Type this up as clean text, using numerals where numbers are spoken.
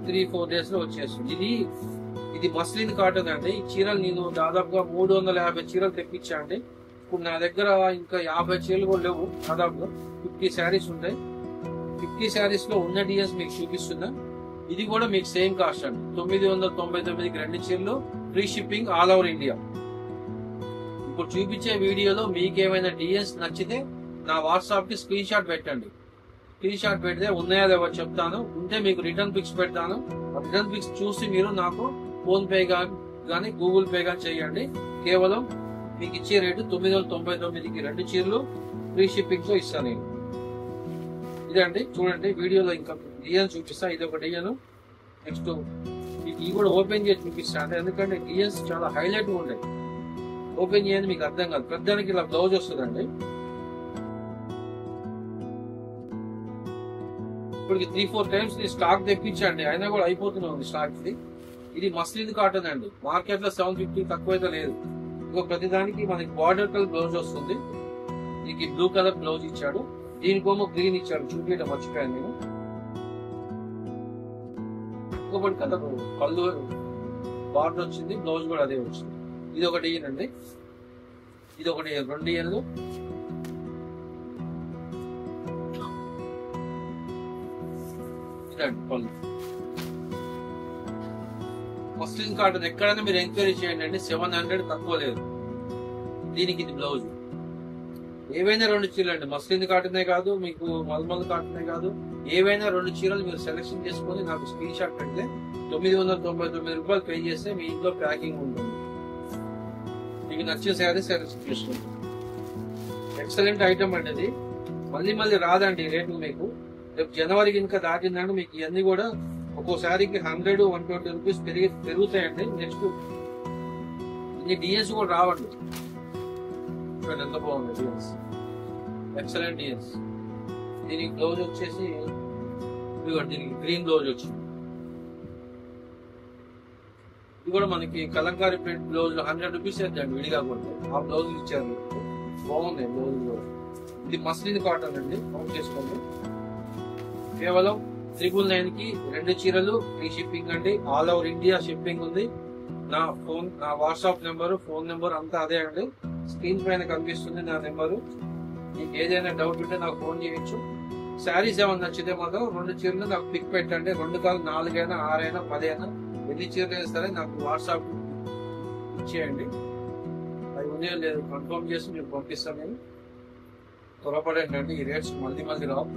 3-4 days లో వచ్చేస్తుంది. ఇది మస్లిన్ కాటన్ అండి. ఈ చీరలు నేను దాదాపుగా 350 చీరలు తెప్పించా అండి. ఇప్పుడు నా దగ్గర ఇంకా 50 చీరలు కూడా లేవు. దాదాపుగా 50 శారీస్ ఉంటాయి. 50 శారీస్ లో ఉన్న డిజైన్స్ మీకు చూపిస్తున్నా. ఇది కూడా మీకు సేమ్ కాస్ట్ అండి. 999కి 2 చీరలు, free shipping all over India. ఇప్పుడు చూపించే వీడియోలో మీకు ఏమైనా డిజైన్స్ నచ్చితే నా వాట్సాప్ కి స్క్రీన్ షాట్ పెట్టండి. స్క్రీన్ షాట్ పెడితే ఉన్నాయా లేవో చెప్తాను. ఉంటే మీకు రిటర్న్ పిక్స్ పెడతాను. రిటర్న్ పిక్స్ చూసి మీరు నాకు ఫోన్ పే కానీ గూగుల్ పే కానీ చేయండి. కేవలం మీకు ఇచ్చే రేటు 999కి 2 చీరలు, ఫ్రీ షిప్పింగ్ తో ఇస్తాను నేను. ఇదండి చూడండి, వీడియోలో ఇంకా డిజైన్ చూపిస్తా. ఇది ఒక డిజైన్. నెక్స్ట్ ఇది కూడా ఓపెన్ చేసి చూపిస్తాను, ఎందుకంటే డిజైన్స్ చాలా హైలైట్ గా ఉంటాయి. ఓపెన్ చేయండి, మీకు అర్థం కాదు. పెద్దానికి ఇలా బ్లౌజ్ వస్తుందండి. ఇప్పటికి 3-4 టైమ్స్ స్టాక్ తెప్పించండి, అయినా కూడా అయిపోతూనే ఉంది స్టాక్. ఇది మస్లిన్ కాటన్ అండి. మార్కెట్ లో 750 తక్కువైతే లేదు. ఇంకో ప్రతిదానికి మనకి బార్డర్ కలర్ బ్లౌజ్ వస్తుంది. దీనికి బ్లూ కలర్ బ్లౌజ్ ఇచ్చాడు, దీనికోమో గ్రీన్ ఇచ్చాడు. చూపించడం మర్చిపోయాను నేను. ఇంకొకటి కలర్ పళ్ళు బార్డర్ వచ్చింది, బ్లౌజ్ కూడా అదే వచ్చింది. ఇది ఒక డిజైన్ అండి. ఇది ఒకటి 2 డిజైన్లు. ఇదండి పళ్ళు. మస్లిన్ కాటన్ ఎక్కడైనా మీరు ఎంక్వైరీ చేయండి అండి, 700 తక్కువ లేదు. దీనికి ఇది బ్లౌజ్. ఏవైనా 2 చీరలు అండి. మస్లిన్ కాటనే కాదు, మీకు మల్మల్ కాటనే కాదు, ఏవైనా 2 చీరలు మీరు సెలెక్షన్ చేసుకొని నాకు స్క్రీన్ షాట్ పెడితే 999 రూపాయలు పే చేస్తే మీ ఇంట్లో ప్యాకింగ్ ఉంటుంది. మీకు నచ్చిన శారీ సెలెక్ట్ చేసుకోండి. ఎక్సలెంట్ ఐటమ్ అండి ఇది. మళ్ళీ రాదండి రేటు మీకు. రేపు జనవరికి ఇంకా దాటిందంటే మీకు ఇవన్నీ కూడా ఒక్కోసారికి 100-120 రూపీస్ పెరుగుతాయండి. నెక్స్ట్ ఇన్ని డిజైన్స్ కూడా రావండి. చూడండి ఎంత బాగుంది డిజైన్స్, ఎక్సలెంట్ డిజైన్స్. దీనికి బ్లౌజ్ వచ్చేసి దీనికి గ్రీన్ బ్లౌజ్ వచ్చింది. ఇది కూడా మనకి కలంకారీ ప్రింట్ బ్లౌజ్ 100 రూపీస్ అవుతాయండి విడిగా కొడితే. ఆ బ్లౌజ్ ఇచ్చారు, బాగుంది బ్లౌజ్ కూడా. ఇది మస్లిన్ కాటన్ అండి, నోట్ చేసుకోండి. కేవలం 999కి 2 చీరలు, ఫ్రీ షిప్పింగ్ అండి. ఆల్ ఓవర్ ఇండియా షిప్పింగ్ ఉంది. నా వాట్సాప్ నెంబరు, ఫోన్ నెంబర్ అంతా అదే అండి. స్క్రీన్ పైన కనిపిస్తుంది నా నెంబరు. మీకు ఏదైనా డౌట్ ఉంటే నాకు ఫోన్ చేయొచ్చు. శారీస్ ఏమైనా నచ్చితే మాత్రం 2 చీరలు నాకు పిక్ పెట్టండి. 2 కాదు, 4 అయినా, 6 అయినా, 10 అయినా, ఎన్ని చీరలు అయినా సరే నాకు వాట్సాప్ ఇచ్చేయండి. అవి ఉన్నాయో లేదు కన్ఫర్మ్ చేసి మీకు పంపిస్తాను నేను. త్వరపడండి అండి, ఈ రేట్స్ మళ్ళీ రావు.